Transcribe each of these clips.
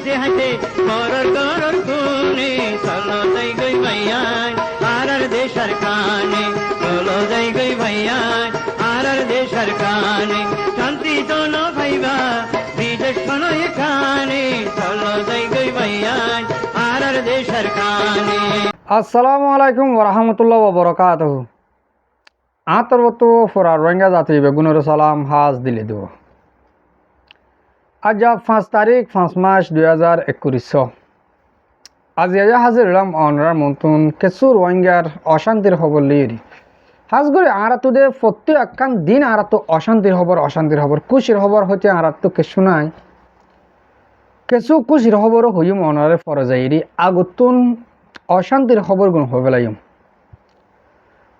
হাসে হাসে করর করর খুনে চলো যাই গই ভাইয়ান আর দেশের কানে চলো যাই গই ভাইয়ান আর দেশের কানে শান্তি জন ভাইবা বিদেশ শোনো এখানে চলো যাই গই ভাইয়ান আর দেশের কানে। আসসালামু আলাইকুম ওরহামতুল্লাহ ওবরাকাতুহু। আন্তর্বত ফোরা রোহিঙ্গা জাতি বেগুনের সালাম হাজ দিলে দেব। আজ 5 তারিখ 5 মাস 2021। আজ হাজির হলাম অনরার মন্তন কিছু রোহিঙ্গার অশান্তির খবর লিয়ে হাজ করে আর তোদের প্রত্যেক একখান দিন আর তো অশান্তির খবর খুশির খবর হইতে আর তো কিছু নাই, কিছু খুশির খবরও হইম অনারে ফরা যাই আগতুন অশান্তির খবরগুলো হবে লাইম।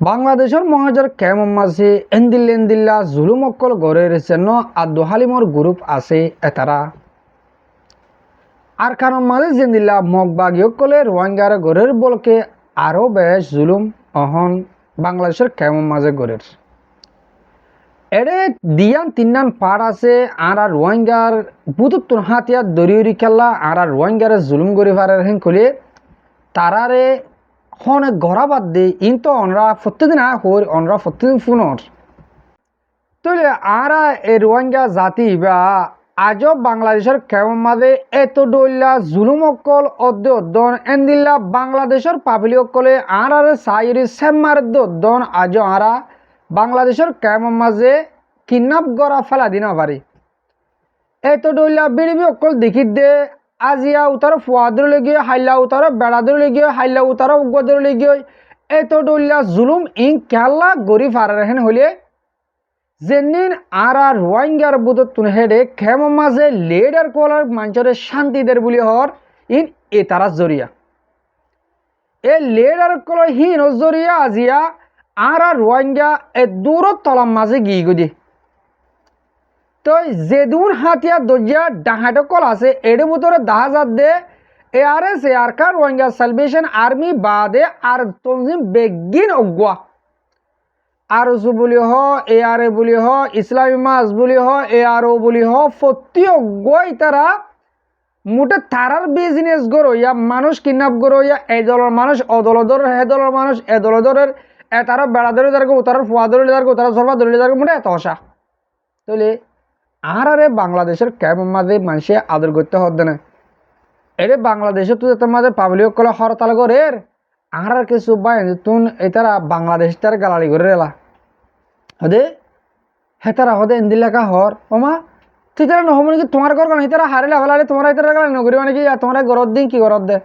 বাংলাদেশের মহাজর কেমন মাঝে এন্দিল্লা জুলুম অকল গড়ের যেন আব্দুল হালিমর গ্রুপ আছে এতারা আর কারণ মাঝে জেন্দিল্লা মগবাগী অকলে রোহিঙ্গার গড়ের বলকে আরও বেশ জুলুম অহন বাংলাদেশের কেমন মাঝে গড়ের এড়ে দিয়ান তিনান পার আছে আর রোহিঙ্গার বুতুত্তুন হাতিয়ার দরিউরি খেলা আর রোহিঙ্গার জুলুম গড়ি পারের হেন কলে তারারে হনে গড়া বাদ দে ইন তো অনরা প্রত্যেকদিন হর অনরা প্রত্যেকদিন ফোনর তৈলে আরা এ রোহিঙ্গা জাতি বা আজব বাংলাদেশের কেমন মাঝে এত ডইল্লা জুলুম অকল অদ্দন এন্দিল্লা বাংলাদেশের পাবলি অকলে আর সাইরি সেমার দন আজ আরা বাংলাদেশের কেমন মাঝে কিডন্যাপ গড়া ফেলা দিনা পারি এত ডইল্লা বিড়িবি অকল দেখি দে আজিয়া উতার ফুয়াদর লেগে হাইলা উতার বেড়াদর লেগে হাইলা উতার গদর লেগে এত ডইল্লা জুলুম ইং খেলা গরি ফারার হেন হলে যেদিন আর রোহিঙ্গার বুধত তুন হেডে খেম মাঝে লেডার কলার মানুষের শান্তি দের বলি হর ইন এ তারা জরিয়া এ লেডার কলার হিন জরিয়া আজিয়া আর রোহিঙ্গা এ দূরত তলাম মাঝে গিয়ে গদি তো যেদুন হাতিয়া দরজা ডাহাটো কল আছে এর ভিতরে 10,000 দে ARS আরকার রোহিঙ্গা সালভেশন আর্মি বাদে আর তনজিম বেগিন অগুয়া আরজু বলি হ ARA বলি হ ইসলামী মাস বলি হ ARO বলি হ ফতি অগুয়াই তারা মোটে তারার বিজনেস গড়ো ইয়া মানুষ কিডন্যাপ গড়ো ইয়া এই দলের মানুষ অদলদর হে দলের মানুষ এ দলদরের এ তারা বেড়াদরি দাঁড়ো উতার ফুয়াদরি দাঁড়ো উতারা সরবা দরি দাঁড়ো মোটে এত হসা তাহলে আর বাংলাদেশের কেমন মাঝে মানুষে আদর করতে হতো না এরে বাংলাদেশে তো তোমাদের পাবলিক কলে হরতাল করে আর কিছু বাই তুন এতারা বাংলাদেশ তার গালালি করে এলা হদে হেতারা হদে ইন্দিলাকা হর ওমা তুই তারা নহব নাকি তোমার ঘর কেন হেতারা হারিলে হলালে তোমার এতারা গালালি নগরী নাকি তোমার গরত দিন কি গরত দে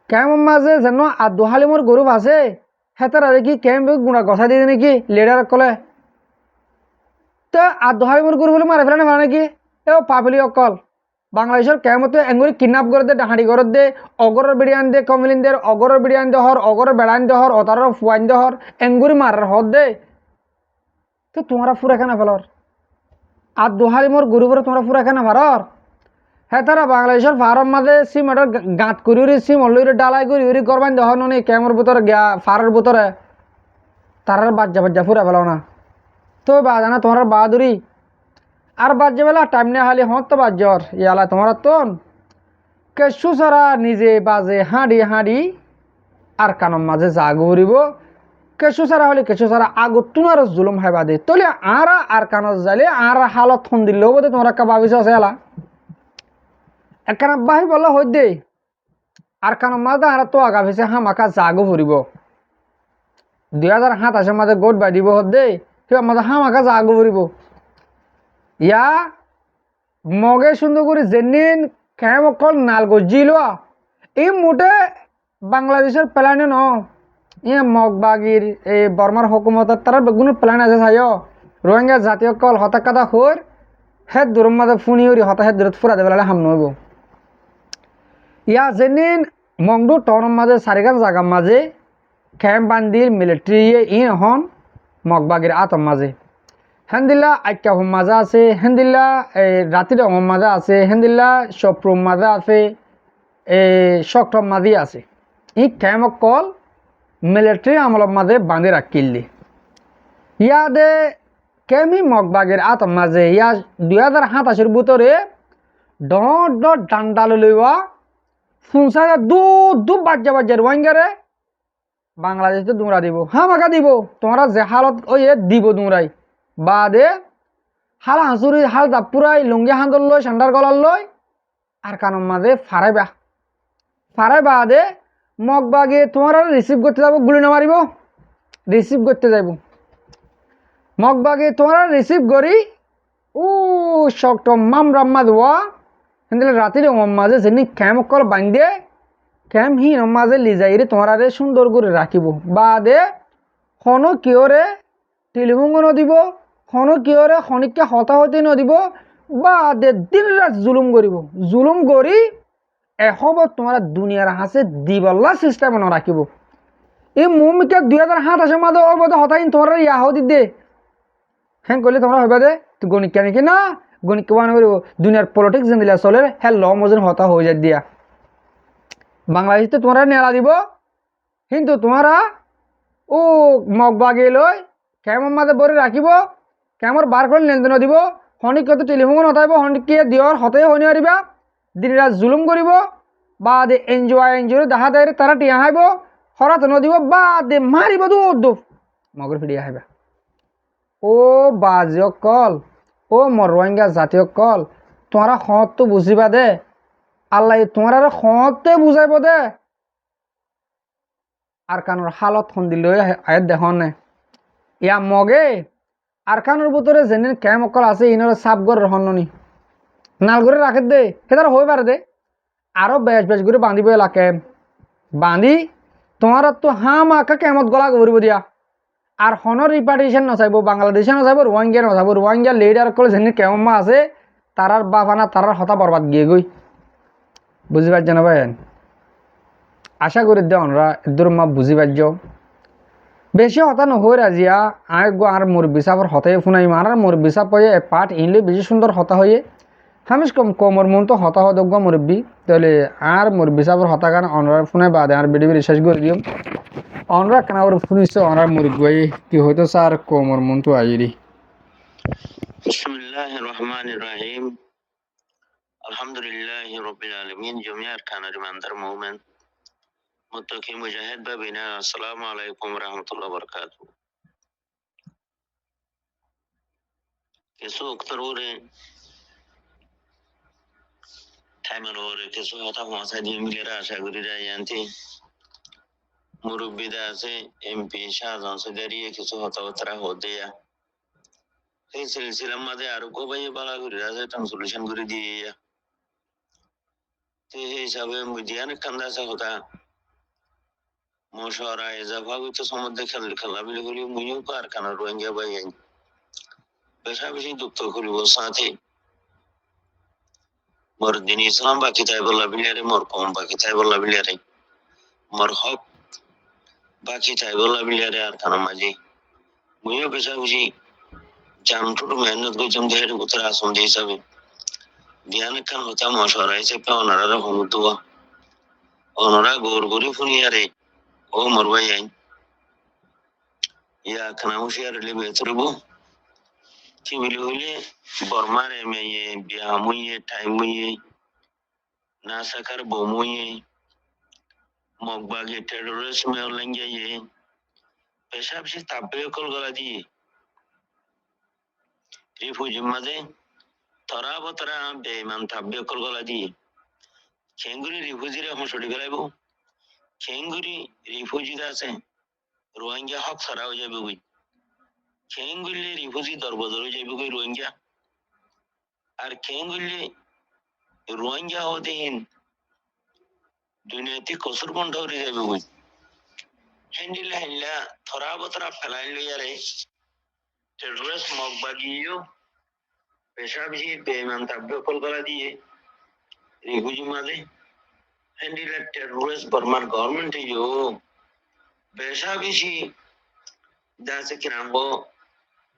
কেমন মাঝে যেন আব্দুল হালিমর গ্রুপ আছে হেতারা কি কেম গুণা গছা দিয়ে নাকি লিডার কলে তো আব্দুল হালিমর গ্রুপ হলে মারে ফেলে না নাকি এ পাবলি অকল বাংলাদেশের কেমতে এঙ্গুরি কিডন্যাপ করে দে ডাহাড়ি করে দে অগরের বিরিয়ান দে কমিলিন দে অগরের বিরিয়ান দে হর অগরের বেড়ান দে হর অতারের ফুয়াইন দে হর এঙ্গুরি মারার হর দে তো তোমরা ফুরা কেনা ফেলর আব্দুল হালিমর গ্রুপের তোমরা ফুরা কেনা মারর হ্যাঁ তারা বাংলাদেশের ফার্ম মাঝে সিম এটার গাঁত করি সিম অলরে ডালাই করি উরি করবান দে হর নি কেমর ভিতরে ফারের ভিতরে তারার বাজ্জা ফুরা ফেলাও না তো বাজানা তোমার বাহাদুরি আর বাজ্যে বেলা টাইম নিয়ে হালি হত বাজ্যর ইয়ালা তোমার তন কেসু সারা নিজে বাজে হাঁড়ি আর কানম মাঝে জাগ উড়িব কেসু সারা হলে কেসু সারা আগত তোমার জুলুম হাই বাদে তলে আর কানত যাইলে আর হালত ফোন দিলেও বোধে তোমার একটা ভাবিস আছে এলা একখানা বাহি বলা হই দে আর কানম মাঝে আর তো আগা ভেসে হামাকা জাগো ফুরিব 2027 মাঝে গোট বাঁধিব হত দে কেউ মাঝে হামাকা জাগো ফুরিব ইয়া মগে সুন্দর করে যেদিন খেম অকল নাল গজিল এই মোটে বাংলাদেশের প্ল্যানে ন ইয়া মগবাগির এই বর্মার হুকুমতের তারা বেগুন প্ল্যান আছে চাই রোহিঙ্গা জাতীয় কল হতা কাদা হর হে দূর মাঝে ফুনি উড়ি হতা হে দূরত ফুরা দেবে হাম নইব ইয়া যেদিন মংডু টনের মাঝে চারিখান জাগার মাঝে খেম বান্দির মিলিটারি ইন হন মগবাগির আতম মাঝে হেন্দিল্লা আইকা হোম মাজা আছে হেন্দিল্লা রাতির হোম মাজা আছে হেন্দিল্লা সপ্রম মাজা আছে শক্টম মাঝি আছে ই কেম কল মিলিটারি আমলের মাঝে বাঁধে রাখিলি ইয়াদে কেমি মগবাগের আতম মাঝে ইয়া 2027 ভিতরে ডট ডট ডান্ডাল লইবা ফুলসাজা দু দু বাজ্যা বাজ্যা রোহিঙ্গারে বাংলাদেশে দুমরা দিব হামাকা দিব তোমরা যে হালত ওই দিব দুমরাই বাদে হাল হাঁচুরি হাল দাপুরাই লুঙ্গি হাঁদল লই সান্ডার গলার লই আর কানুন মাঝে ফারাই বাদে মগ বাগে তোমরা রিসিভ করতে যাব গুলি না মারিব রিসিভ করতে যাইব মগ বাগে তোমরা রিসিভ করি ও শক্ত মামরাম্মা দেওয়া কিন্তু রাতিরে মাঝে যেনি ক্যাম্প কল বান্ধে ক্যাম্প হি মাঝে লিজাইরে তোমরা সুন্দর করে রাখিব বাদে হনো কিয়রে টেলিফোন নদিব হনো কিয়রে খনিককে হতাহতি নদিব বাদে দিন রাত জুলুম করি এসব তোমরা দুনিয়ার হাসে দিবল্লা সিস্টেম রাখিব এই মুমিকে 2007 আসে মাঝে ওর মধ্যে হতাহীন তোমরা ইয়া হদি দে হ্যাঁ করলে তোমরা হইবা দে তুই গণিত কেন কি না গণিত কেমন করিব দুনিয়ার পলিটিক্স যেন দিলা চলে হ্যাঁ ল মজন হতা হয়ে যায় দিয়া বাংলাদেশে তোমরা নেলা দিব কিন্তু তোমরা ও মগ বাগিয়ে লই কেমন মাঝে বরে রাখিব কেমন বার করে লেনদেন দিব হনিক কত টেলিফোন হতাইব হনিকে দিয়র হতে হই নিবা দিন রাত জুলুম করিব বাদে এনজয় দেখা দেয় তারা টিয়া হাইব হরাত নদিব বাদে মারিব দু মগর ফিরিয়া হাইবা ও বাজিয় কল ও মর রোহিঙ্গা জাতীয় কল তোমরা হত তো বুঝিবা দে আল্লাহ তোমরা হতে বুঝাইব দে আর কানোর হালত সন্দি লৈ আয়াত দেখনে ইয়া মগে আর কানোর ভিতরে যেন ক্যাম অকল আছে ইনার সাপগর রহনি নাল করে রাখে দে সেটার হয়ে পারে দে আরো বেশ করে বাঁধিব এলাকে বাঁধি তোমার তো মাকা কেমত গলা ঘুরিব দিয়া আর হনর রিপার্টিশন নচাইব বাংলাদেশে নচাইব রোহিঙ্গা নচাইব রোহিঙ্গা লিডার কলে যেন কেমন মা আছে তারার বাপানা তারার হতা বরবাদ গিয়ে গই বুঝি পারছ না ভাই আশা করি দে অনরা এদুর মা বুঝি পারছ বেশি হতা নহই রাজিয়া আর মুরব্বী সাপর হতাই ফুনাই মারার মুরব্বী সাপ হয়ে পাঠ ইনলে বেশি সুন্দর হতা হয়ে হামিস কমর মন তো হতা হদজ্ঞ মুরব্বী তাহলে আর মুরব্বী সাপর হতা গান অনরার ফুনাই বাদে আর বেডি রিসার্চ করে দিও অনরা কেন শুনিছে অনরার মুরব্বী কি হয়তো স্যার কমর মন তো আইরি বিসমিল্লাহির রহমানির রহিম আলহামদুলিল্লাহি রাব্বিল আলামিন জমিয়া আরকানের ইমানদার মুমিন মুত্তাকি মুজাহিদ বাবিনা আসসালামু আলাইকুম ওয়া রাহমাতুল্লাহি ওয়া বারাকাতুহু কিছু অক্তরে টাইমের ওরে কিছু কথা ভাষা দিয়ে মিলেরা আশা করি রায়ান্তি মুরব্বিদা আছে এমপি শাহজাহান সদারিয়ে কিছু হতাহতরা হদিয়া এই সিলসিলার মাঝে আরো কবাই বালা করে আছে ট্রান্সলেশন করে দিয়ে সেই হিসাবে মিডিয়ান কান্দাসা হতা মশারা এজাফা হইতো সমুদ্রে খেলা বিলে করি মুইও পার কানা রোহিঙ্গা বাই বেশি দুঃখ করিব সাথে মোর দিন ইসলাম বাকি তাই বললা বিলিয়ারে মোর কম বাকি তাই বললা বিলিয়ারে মোর হক বাকি তাই বললা বিলিয়ারে আর কানা মাঝি মুইও বেশি জামটুটু মেহনত করছিলাম দেহের ভিতরে আসন দিয়ে হিসাবে ধ্যান খান হতাম মশারা হিসেবে ওনারা হমুদুয়া ওনারা গোর গরি ফুনিয়ারে ও মোর ভাই আইন ইয়া খানা হুশিয়ার লিবে তরবো কি বলি হইলে বর্মারে মেয়ে বিয়া মুইয়ে টাইম মুইয়ে না সাকার বমুইয়ে মগবাগে টেরোরিস্ট মেয়ে লেঙ্গিয়ে পেশাব সে তাপে কল গলা দিয়ে রিফুজি মাঝে তরা বতরা বেমান তাপে কল গলা দিয়ে খেঙ্গুরি রিফুজিরে এখন ছড়ি গেলাইব খেঙ্গুরি রিফুজিরা আছে রোহিঙ্গা হক ছাড়া হয়ে যাবে ওই খেঙ্গুলি রিফুজি দরবদর হয়ে যাবে ওই রোহিঙ্গা আর খেঙ্গুলি রোহিঙ্গা হতেহীন দুনিয়াতে কসুর বন্ধ হয়ে যাবে ওই হ্যান্ডিলা হ্যান্ডলা থরা বতরা ফেলাই লইয়ারে টেরোরিস্ট মগ বাগিয়েও পেশাব হি বেমান তাব্য কলকাতা দিয়ে রিফুজি মাঝে হ্যান্ডিলা টেরোরিস্ট বর্মার গভর্নমেন্টে পেশা বেশি দাসে কিরাম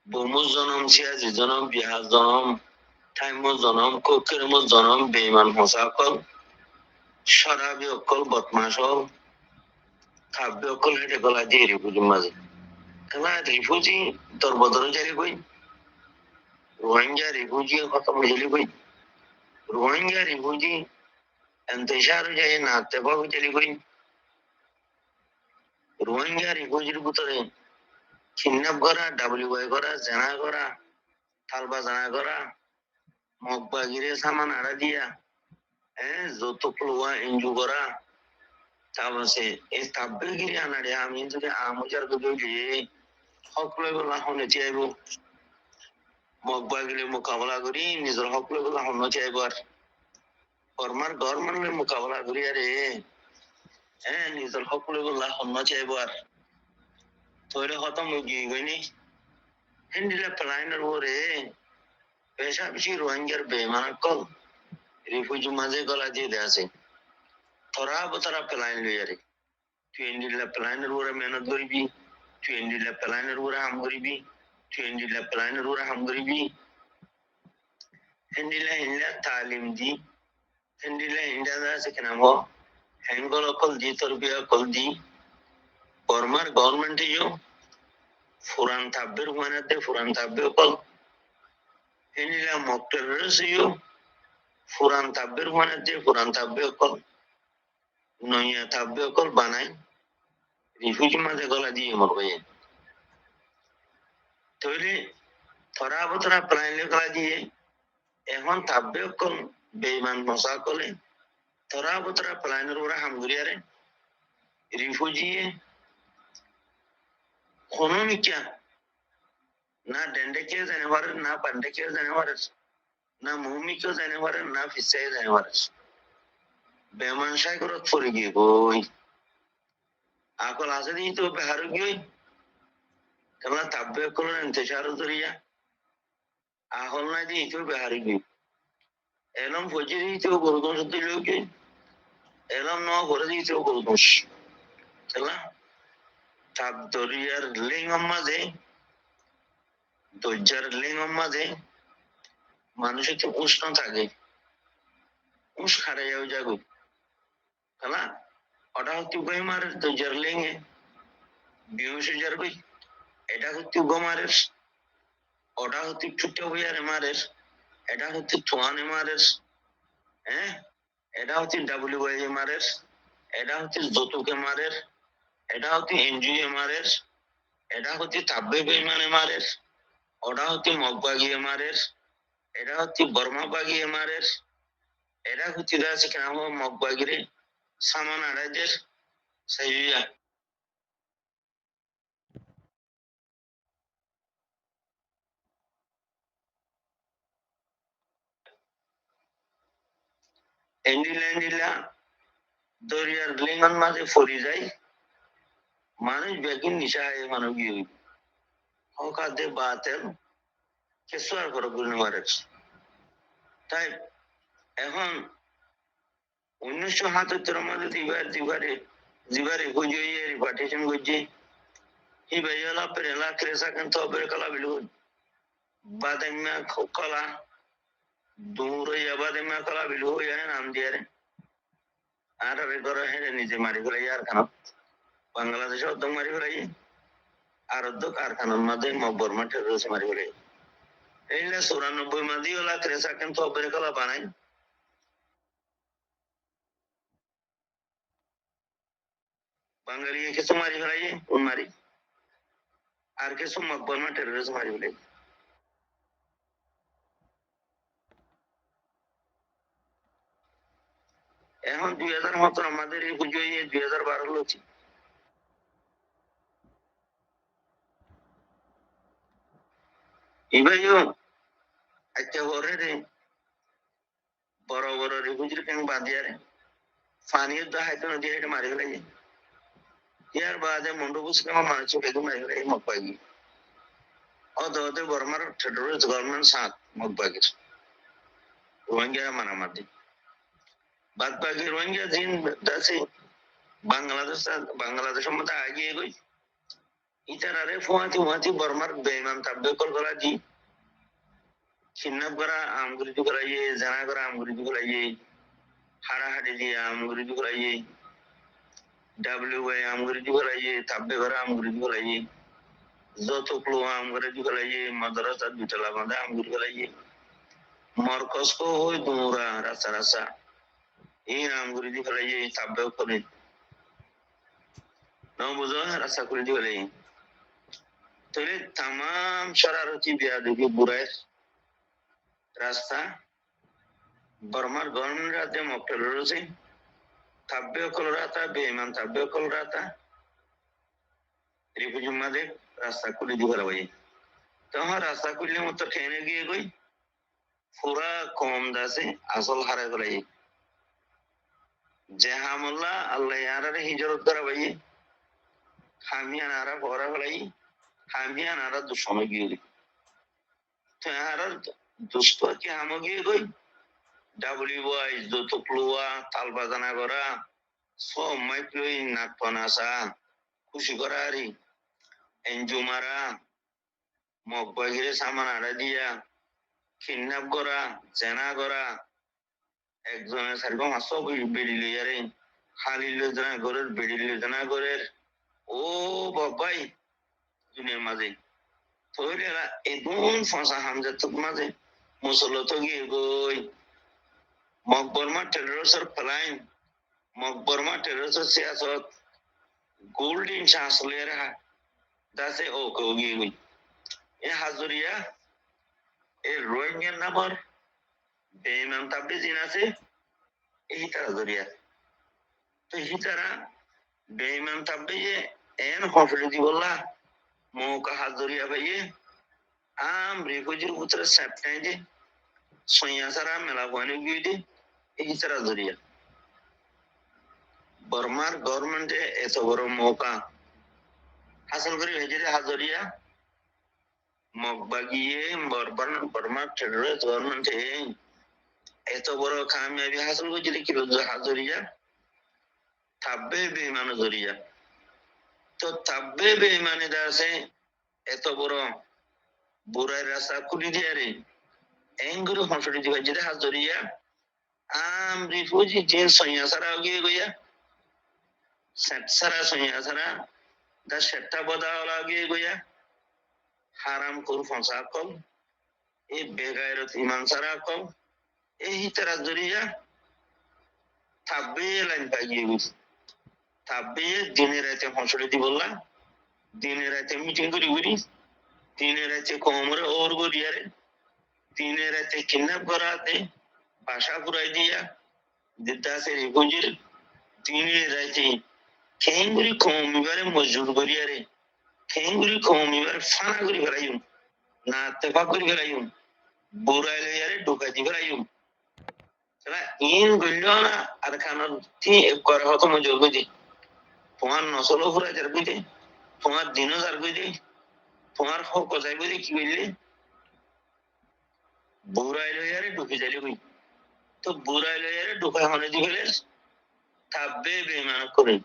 বমুজ জনম সিয়াজি জনম বিহার জনম থাইমুজ জনম কোকিরমুজ জনম বেমান হোসাকল শরাবি অকল বদমাস হল কাব্য অকল হেঁটে গলা দিয়ে রিফুজির মাঝে কেন রিফুজি দরবদর জারি কই রোহিঙ্গা রিফুজি কথা বুঝলি কই রোহিঙ্গা রিফিউজি انتشار جاي না তেবাগু চলি কই রোহিঙ্গা রিফিউজির ভিতরে কিডন্যাপ করা ডাব্লিউআই করা জানা করা থালবা জানা করা মগবাগিরে সামান আড়া দিয়া যত প্লোয়া এনজু করা তাবসে এই তাব্বেগিরি আনারে আমি যদি আমুজার গদুলি সকলে বলা হনে চাইব মগবাগিরে মোকাবেলা করি নিজের সকলে বলা হনে চাইবার ফরমার গভর্নমেন্টের মোকাবেলা করি আরে নিজের সকলে বলা হনে চাইবার তোরে খতম হয়ে গইনি হিন্দিলা প্লাইনার ওরে পেশা বেশি রোহিঙ্গার বেমানা কল রিফিউজি মাঝে গলা দিয়ে আছে থরা বতরা প্লাইন লইয়ারে তুই হিন্দিলা প্লাইনার ওরে মেহনত করিবি তুই হিন্দিলা প্লাইনার ওরে হাম করিবি তুই হিন্দিলা প্লাইনার ওরে হাম করিবি হিন্দিলা তালিম দি হিন্দিলা হিন্দাদা সেখানে হো হ্যাঙ্গল কল দি তরবিয়া কল দি ফরমার গভর্নমেন্ট ইউ ফুরান তাব্বের মানাতে ফুরান তাব্বে কল হিন্দিলা মক্তের রসিও ফুরান তাব্বের মানাতে ফুরান তাব্বে কল নইয়া তাব্বে কল বানায় রিফিউজি মাঝে গলা দিয়ে মরবে তৈরি থরা বতরা প্লাইন গলা দিয়ে এখন তাব্বে কল বেইমান মশা কলে থরা বতরা প্লাইনের ওরা হামগুরিয়ারে রিফিউজি কোনোমিকা না ডেন্ডে কেউ জানে পারে না পান্ডে কেউ জানে পারে না মুমি কেউ জানে পারে না ফিসাই জানে পারে বেমান সাইকরত পড়ে গিয়ে বই আকল আছে দিই তো বেহার গিয়ে কেমন তাব্বে কলেন ইন্তেশার দরিয়া আকল না দিই তো বেহার গিয়ে এলম ফজি দিই তো গরুদোষ দিল গিয়ে এলম ন করে দিই তো গরুদোষ চলা তাব দরিয়ার লিঙ্গম মাঝে দরজার লিঙ্গম মাঝে মানুষের তো উষ্ণ থাকে উষ খারাইয়াও যাগো খেলা ওটা হচ্ছে গই মারের দরজার লিঙ্গে বিহুষ যারবই এটা হচ্ছে গোমারের ওটা হচ্ছে ছুটে বইয়ারে মারের এটা হচ্ছে থোয়ানে মারের এটা হচ্ছে ডাব্লিউআই মারের এটা হচ্ছে যতুকে মারের এটা হচ্ছে এনজিও মারের এটা হচ্ছে তাব্বে বেইমানে মারের ওটা হচ্ছে মগবাগিয়ে মারের এটা হচ্ছে বর্মা বাগিয়ে মারের এটা হচ্ছে দাসে কেন মগবাগিরে সামান আড়াইদের সাইয়া এন্ডিলা দরিয়ার লিঙ্গন মাঝে ফরি যায় মানুষ বেগিন নিশায় মানব গিয়ে হকাদে বাতেল কিছু আর করে গুলি মারে তাই এখন 1977 মধ্যে দিবারে গুজিয়ে রিপার্টিশন গুজি এই বাইলা পেলা ক্রেসা কেন তো বের কলা বিলু বাদামা কলা দূর বাদামা কলা বিলু যায় নাম দিয়ে আর রে করে হেরে নিজে মারি ফেলাই আর কেন বাংলাদেশে অর্ধ মারি ফেলাই আর অর্ধ কারখানার মধ্যে বর্মা টেরোরিস্ট মারি ফেলাই এইলা 94 মাদি ওলা ক্রেসা কেন তো বের কলা বানাই বাঙালি কিছু মারি ফেলাই মারি আর কিছু বর্মা টেরোরিস্ট মারি ফেলাই এখন 2000 মতন আমাদের এই পুজো 2012 হচ্ছে এবারও একটা বড় বড় রিফিউজি ক্যাম্প বাঁধিয়ারে পানির হাইতে নদী হেঁটে মারি ফেলাই ইয়ার বাদে মন্ডপুস কেমন মানুষ বেগুন মারি ফেলাই মগবাগি অদে বর্মার টেরোরিস্ট গভর্নমেন্ট সাত মগবাগির রোহিঙ্গা মানামাদি বাদ বাকি রোহিঙ্গা জিন আছে বাংলাদেশের মধ্যে আগিয়ে গই ইতারারে ফুয়াতি বর্মার বেইমান তাব্বে কল করা দি কিডন্যাপ করা আমগুরিদি করাইয়ে জানা করা আমগুরিদি করাইয়ে হাড়াহাড়ি দিয়ে আমগুরিদি করাইয়ে ডাব্লিউআই আমগুরিদি করাইয়ে তাব্বে করা আমগুরিদি করাইয়ে যত প্লো আমগুরিদি করাইয়ে মাদ্রাসা দুতলা বাঁধা আমগুরি করাইয়ে মরকজ কো হই দুরা রাস্তা রাস্তা এই নাম করে দি ফেলাই এই তাব্বে করে নাও বুঝো রাস্তা করে দি ফেলাই তাহলে তামাম শরারতি বিয়াদুকে বুড়ায় রাস্তা বর্মার গভর্নমেন্ট রাতে মক্কেল রয়েছে তাব্বে কলরাতা বেঈমান তাব্বে কলরাতা রিফিউজি মাঝে রাস্তা করে দি ফেলাই তখন রাস্তা করলে মতো খেয়ে গিয়ে গই পুরা কম দাসে আসল হারাই ফেলাই যে হামল্লা আল্লাহ ইয়ারারে হিজরত করা ভাই হামিয়ান আরা ভরা ফেলাই হামিয়ান আরা দুশ্মন গিয়ে তো আর দুষ্ট কি হাম গিয়ে গই ডাব্লিউআই যৌতুকলুয়া তাল বাজানা করা সব মাইক্রোই নাক পানাসা খুশি করা আরি এনজুমারা মগ বাহিরে সামান আড়া দিয়া কিডন্যাপ করা জেনা করা একজনের সারকম সব বেড়ি লইয়ারে খালি লোজনা ঘরের বেড়ি লোজনা ঘরের ও বাবাই দুনিয়ার মাঝে তৈরিরা এদুন ফসা হামজাত মাঝে মুসলত গিয়ে গই মকবরমা টেররিস্টের ফলাইন মকবরমা টেররিস্টের সিয়াসত গোল্ডেন চান্সলের দাসে ও গিয়ে গই এ হাজরিয়া এ রোহিঙ্গার নামর বেঈমান তাবলি জিন আছে এই তারা জরিয়া তো এই তারা বেঈমান তাবলি যে এন হফলে দিবল্লা মৌকা হাজরিয়া ভাইয়ে আম রিফিউজির উত্তরে সেপ্টাই যে সইয়া সারা মেলা বনে গিয়ে দে এই তারা জরিয়া বর্মার গভর্নমেন্টে এত বড় মৌকা হাসিল করে ভেজে হাজরিয়া মগবাগিয়ে বর্মার টেররিস্ট গভর্নমেন্টে এত বড় কামিয়াবি হাসিল করছে কি হাজরিয়া থাকবে বেঈমান জরিয়া তো থাকবে বেঈমানে দাসে এত বড় বুড়াই রাস্তা খুলি দিয়ে রে এঙ্গুরু হসড়ি দিবা যেটা হাজরিয়া আম রিফিউজি যে সইয়া সারা গিয়ে গইয়া সেট সারা সইয়া সারা দা সেটটা বদাওলা গিয়ে গইয়া হারাম কর ফসা কল এই বেগায়রত ইমান সারা কল এই তারা জরিয়া থাকবে লাইন পাইয়ে গেছে থাকবে দিনে রাতে হসড়ি দিবল্লা দিনে রাতে মিটিং করি করি দিনে রাতে কোমরে ওর গরিয়ারে দিনে রাতে কিডন্যাপ করাতে বাসা পুরাই দিয়া দিদাসে রিফিউজির দিনে রাতে খেঙ্গুরি কমিবারে মজুর করিয়ারে খেঙ্গুরি কমিবারে ফানা করি ফেলাইম না তেফা করি ফেলাইম বুড়াই লইয়ারে ঢুকাই দি ফেলাইম ইন গইল না আর খানার থি করে হতো মজুর করি তোমার নসল ফুরাই যার কইতে তোমার দিনও যার কইতে তোমার হক যাই কইতে কি কইলে বুড়াই লইয়ারে ঢুকে যাইলে কই তো বুড়াই লইয়ারে ঢুকাই হনে দি ফেলে তাব্বে বেঈমান করে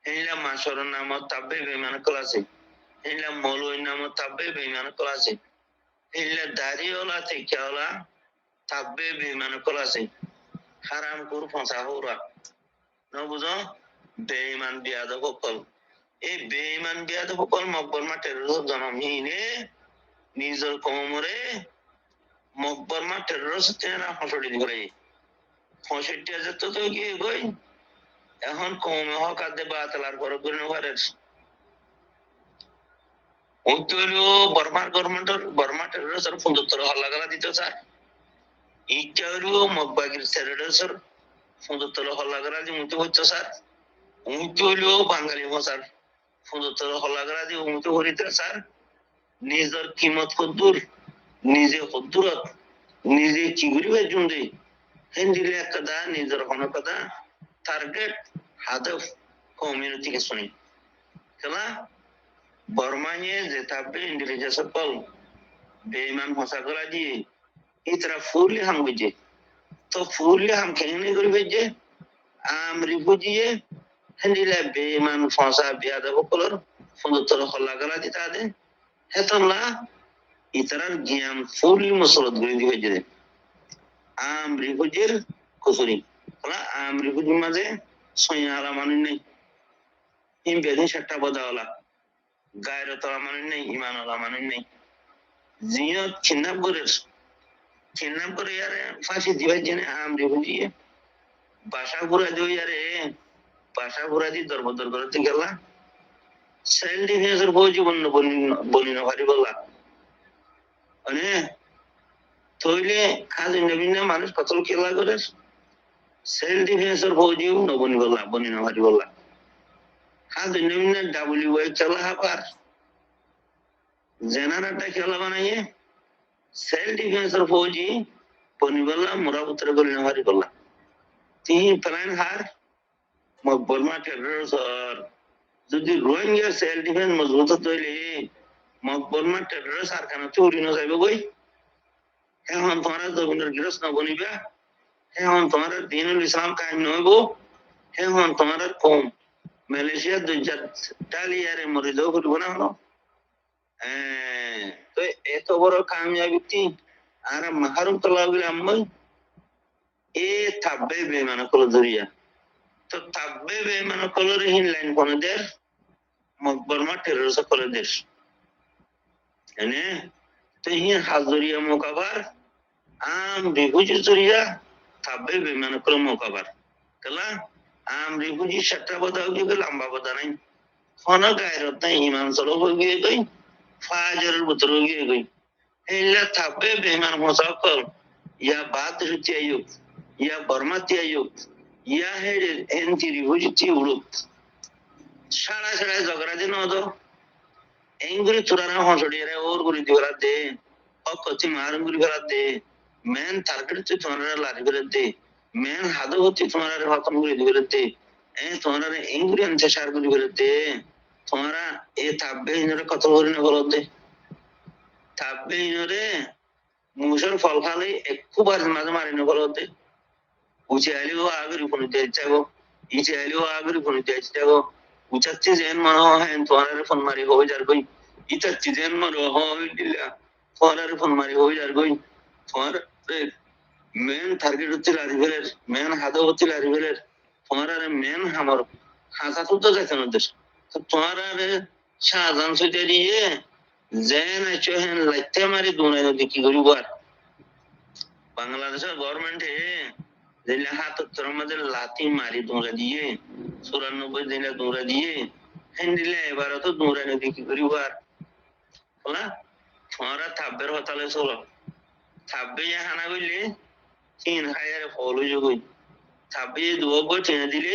এইলা মাসর নাম তাব্বে বেঈমান কলাছে এইলা মৌলুই নাম তাব্বে বেঈমান কলাছে এইলা দাড়িওয়ালা থেকেওয়ালা তাব্বে বেঈমান কলাছে হারাম কর ফসা হৌরা ন বুঝো বেঈমান বিয়াদব সকল এই বেঈমান বিয়াদব সকল মকবরমা টেররিস্ট জনমহীনে নিজের কমরে মকবরমা টেররিস্ট তেনা হসড়ি দিবলাই 65,000 তো গিয়ে গই এখন কমে হক আদে বাতলার পর করে পারের ওইগুলো বর্মার গভর্নমেন্টের বর্মা টেররিস্টের ফুন্দুত্তর হল্লা গলা দিত স্যার এইটারও মগবাগির টেররিস্টের ফুন্দুত্তর হল্লা গলা দি মুতে হইতো স্যার ওইগুলো বাঙালি ভাষার ফুন্দুত্তর হল্লা গলা দি মুতে হরিতে স্যার নিজের কিমত কদ্দুর নিজে কদ্দুরত নিজে কি করিবে জুন্দি হিন্দিলে একটা নিজের হন কথা টার্গেট হাদফ কমিউনিটি কে শুনি খেলা বর্মানিয়ে যে থাকবে ইন্টেলিজেন্স সকল বেঈমান ভাষা করা দিয়ে ইতরা ফুললি হাম বুঝে তো ফুললি হাম খেলনে করবে যে আম রিফিউজিয়ে হিন্দিলে বেঈমান ভাষা বিয়াদব সকলের ফুন্দুত্তর হল্লা গলা দিতা দে হেতলা ইতরার জ্ঞান ফুললি মসলত করে দিবে যে আম রিফিউজির কুসুরি খেলা আম রিফিউজির মাঝে সইয়া আলা মানুষ নেই ইমবেদিন সেটটা বদাওয়ালা গায়ের তোলা মানুষ নেই ইমান ওলা মানুষ নেই জিও কিডন্যাপ করে কিডন্যাপ করে ইয়ারে ফাঁসি দিবার জন্য আমরি বুঝিয়ে বাসা ঘুরা দিও ইয়ারে বাসা ঘুরা দিয়ে দরবদর করতে গেলা সেলফ ডিফেন্সের বউ জীবন বলি না ভারি বললা মানে তৈলে কাজ নবীন মানুষ কতল খেলা করে সেলফ ডিফেন্সের বউ জীবন নবনি বললা বনি না ভারি বললা কাজ নবীন WY খেলা হাবার জেনারেটটা খেলা বানাইয়ে সেলফ ডিফেন্সের ফৌজি বনি বললা মোরা উত্তরে বলি না ভারি বললা তিন প্ল্যান হার বর্মা টেরর যদি রোহিঙ্গা সেলফ ডিফেন্স মজবুত তৈলে বর্মা টেরর সারখানা চুরি না যাইব বই এখন তোমার জমিনের গৃহস্থ বনিবা এখন তোমার দিনুল ইসলাম কায়েম নইব এখন তোমার কম মালয়েশিয়া দুইজাত ডালিয়ারে মরিদ করব না হলো তো এত বড় কামিয়াবি আর মাহারুম তোলাগুলি আমি এ থাকবে বেমানা কল ধরিয়া তো থাকবে বেমানা কলর হিনলাইন কোন দের মকবরমা টেরোরিস্ট করে দেশ এনে তো হিন হাজরিয়া মোকাবার আম রিফুজি জরিয়া থাকবে বেমানা কল মোকাবার কলা আম রিফুজি সাতটা বদাও গিয়ে লম্বা বদা নাই কোন গায়রত নাই ইমান চলো গিয়ে গই ফাজরের ভিতর গিয়ে গই এলা থাকবে বেমান মোসাফর ইয়া বাদ রুচি আয়ুক ইয়া বর্মাতি আয়ুক ইয়া হেডে এনটি রিফুজি উড়ুক সারা সারা ঝগড়া দিন হতো এঙ্গুরি তুরানা হসড়িয়ে ওর গুলি দিওরা দে অকতি মারুম গুলি ফেরা দে মেন টার্গেট তুই তোমার লারি ফেরত দে মেন হাদো হচ্ছে তোমার হতম গুলি ফেরত দে তোমার এঙ্গুরি আনছে সার গুলি ফেরত দে তোমারা এ থাকবে ইনরে কত করি না ফেরত দে থাকবে ইনরে মুসর ফল খালে একটু মাঝে মারি না ফেরত দে উচে আইলেও আগের উপনীত যাবো ইচে আইলেও আগের উপনীত যাবো উচাচ্ছি যেন মনে হয় তোমার ফোন মারি হয়ে যার গই ইচাচ্ছি যেন মনে হয় দিলা তোমার ফোন মারি হয়ে যার গই তোমার মেন টার্গেট হচ্ছে লারিভেলের মেন হাদো হচ্ছে লারিভেলের তোমার মেন আমার হাসা তো যাচ্ছে না দেশ তো তোমার শাহজাহান সুইতে দিয়ে যেন হেন লাইতে মারি দুনাই নদী কি করিব আর বাংলাদেশের গভর্নমেন্টে দিলে হাতের মধ্যে লাথি মারি দৌড়া দিয়ে 94 দিনে দৌড়া দিয়ে দিলে এবার তো দৌড়া নদী কি করিব আর বলা তোমারা থাব্বের হতালে চলো থাব্বে হানা গইলে 3000 ফলো যোগই থাব্বে দুব টেনে দিলে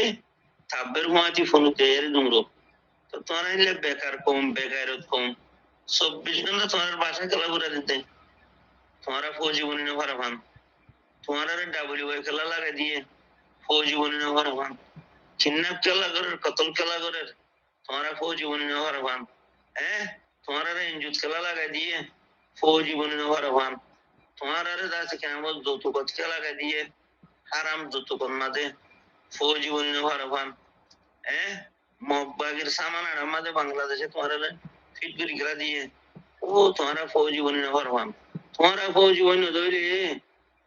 থাব্বের মাটি ফোন দেয়ের দুমরো তো তোমার এলে বেকার কম বেকারত কম 24 ঘন্টা তোমার বাসা খেলা করে দিতে তোমারা ফৌজি বনি না ভারাবান তোমার WY খেলা লাগাই দিয়ে ফৌজি বনি না ভারাবান কিডন্যাপ খেলা করে কতল খেলা করে তোমারা ফৌজি বনি না ভারাবান তোমার ইনজুত খেলা লাগাই দিয়ে ফৌজি বনি না ভারাবান তোমার দাসে কেমন যৌতুকত খেলা লাগাই দিয়ে হারাম যৌতুকত মাঝে ফৌজি বনি না ভারাবান মগবাগের সামান আর আমাদের বাংলাদেশে তোমার ফিটগুলি খেলা দিয়ে ও তোমারা ফৌজি বনি না ভারাবান তোমারা ফৌজি বনি ধরে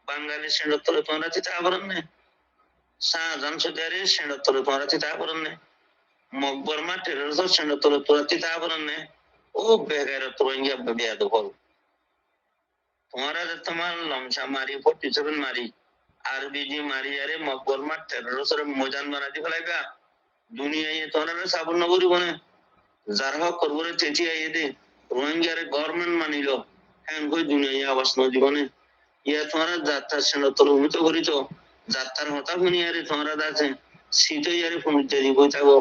বাঙালি সেন্ডর তলে তোমরা চিতা করেন না শাহজাহান সুদারে সেন্ডর তলে তোমরা চিতা করেন না মকবরমা টেরোরিস্ট সেন্ডর তলে তোমরা চিতা করেন না ও বেগার রোহিঙ্গা বিয়া দখল তোমারা তোমার লমসা মারি 47 মারি আরবিজি মারি আরে মকবরমা টেরোরিস্ট মজান বানাতে ফেলাইবা দুনিয়ায় তোমরা সাবন নগরী বনে যার হক করবরে চেঁচি আইয়ে দে রোহিঙ্গারে গভর্নমেন্ট মানিল হ্যাঁ কই দুনিয়ায় আবাস জীবনে ইয়া তোমার যাত্রার সেন্ডর তলে উমিত করিত যাত্রার হতা শুনিয়ারে তোমরা দাছে শীত ইয়ারে ফোন দেরি বই থাকো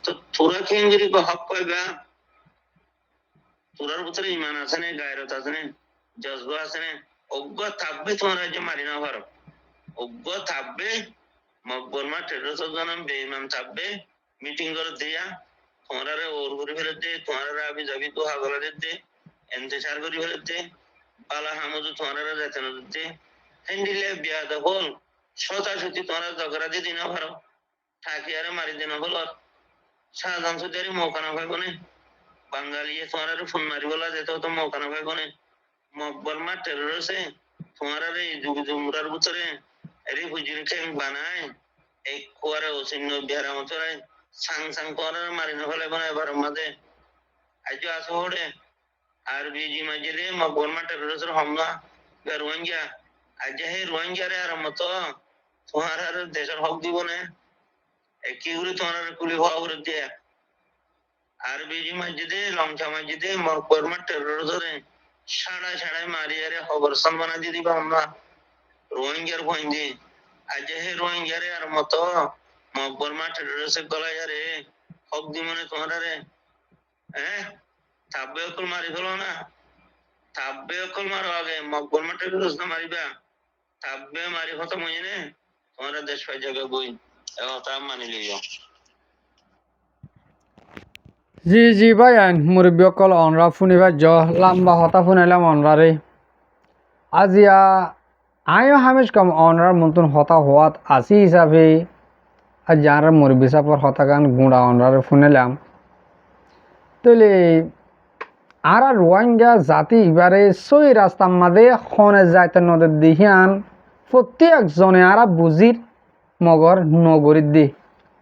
তো তোরা কেঙ্গিরি হক পাইবা তোরার ভিতরে ইমান আছে না গায়রত আছে না জজবা আছে না অজ্ঞ থাকবে তোমরা যে মারি না পারো অজ্ঞ থাকবে মকবরমা টেরোরিস্ট জনম বেঈমান থাকবে মিটিং করে দিয়া তোমরা ওর করে ফেলে দে তোমরা আবি যাবি তো হাগলা দে এন্তেসার করে ফেলে দে পালা হামুদু তোমরা যেতে না দে হেন্ডিলে বিয়া দখল শতাশতি তোমরা ঝগড়া দিদি না পারো থাকি আরে মারি দিন বল শাহজাহান সুদারি মৌকা না পাইব না বাঙালি তোমার ফোন মারি বলা যেত তো মৌকা না পাইব না মকবরমা টেরোরিস্ট তোমার এই যুগ জুমরার ভিতরে রিফিউজি ক্যাম্প বানায় এক কোয়ারে অসিন্ন বিহারা মতো সাং সাং তোমার মারি না ফেলাইব না এবার মাঝে আজ আসো হরে আর বিজি মাঝে মকবরমা টেরোরিস্ট হামলা রোহিঙ্গা আজ হে রোহিঙ্গারে আর মতো তোমার আর দেশের হক দিব না কি করে তোমার কুলি হওয়া করে দিয়া আর বিজি মসজিদে লঙ্কা মসজিদে মকবরমা টেরর ধরে সাড়া সাড়াই মারিয়ারে খবরস্থান বানা দিয়ে দিবা আমরা রোহিঙ্গার ভয়ঙ্গি আজ হে রোহিঙ্গারে আর মতো মকবরমা টেরর গলায় আরে হক দিব না তোমার আরে হ্যাঁ থাকবে অকল মারি ফেলো না থাকবে অকল মারো আগে মকবরমা টেরর না মারিবা থাকবে মারি হতো মনে তোমার দেশ পাই জায়গা বই এবং তা মানি লিও জি জি ভাই আইন মুরব্বী অকল অনরা ফুনিবা জ লম্বা হতা ফুনাইলাম অনরারে আজিয়া আয়ো হামেশ কম অনরার মতন হতা হওয়াত আসি হিসাবে আর যারা মুরব্বী সাপর হতা গান গুঁড়া অনরারে ফুনাইলাম তাহলে আর রোহিঙ্গা জাতি এবারে সই রাস্তার মাঝে খনে যাইতে নদের দিহিয়ান প্রত্যেকজনে আর বুঝির মগর নগরীর দি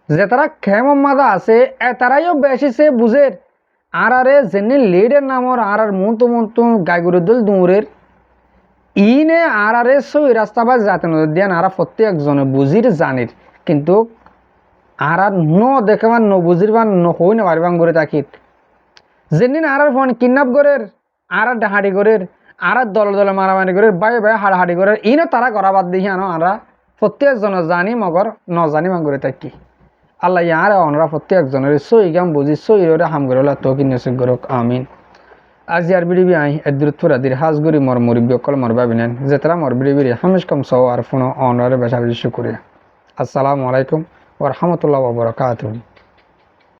যে তারা খেমম মাদা আছে তারাইও বেশি সে বুঝের আর আরে যেনি লিডের নামর আর মন্তু মন্তু গাইগুরুদুল দূরের ইনে আর আরে সই রাস্তা বা যাতে নদীর দিয়ান আর প্রত্যেকজনে বুঝির জানির কিন্তু আর ন দেখে বা ন বুঝির বা হই না পারিবাং করে তাকিত যেদিন আর ফোন কিডন্যাপ করের আর ডাহাডি করের আর দলে দলে মারামারি করে বাই বাই হাড়াহাড়ি করে ইনো তারা করা বাদ দিয়ে আনো আমরা প্রত্যেকজনে জানি মগর ন জানি মাং করে তাকি আল্লাহ ইয়ার অনরা প্রত্যেকজনের সই গাম বুঝি সই রে হাম করে তো কি নসিব করক আমিন আজ ইয়ার বিড়ি আই এদুর থুরাদির হাজগুড়ি মর মুরব্বী অকল মর বাবিনেন যে তারা মর বিড়ি হামেশ কম সও আর ফোন অনরে বেশা বেশি শুক্রিয়া আসসালামু আলাইকুম ওয়া রাহমাতুল্লাহি ওয়া বারাকাতুহু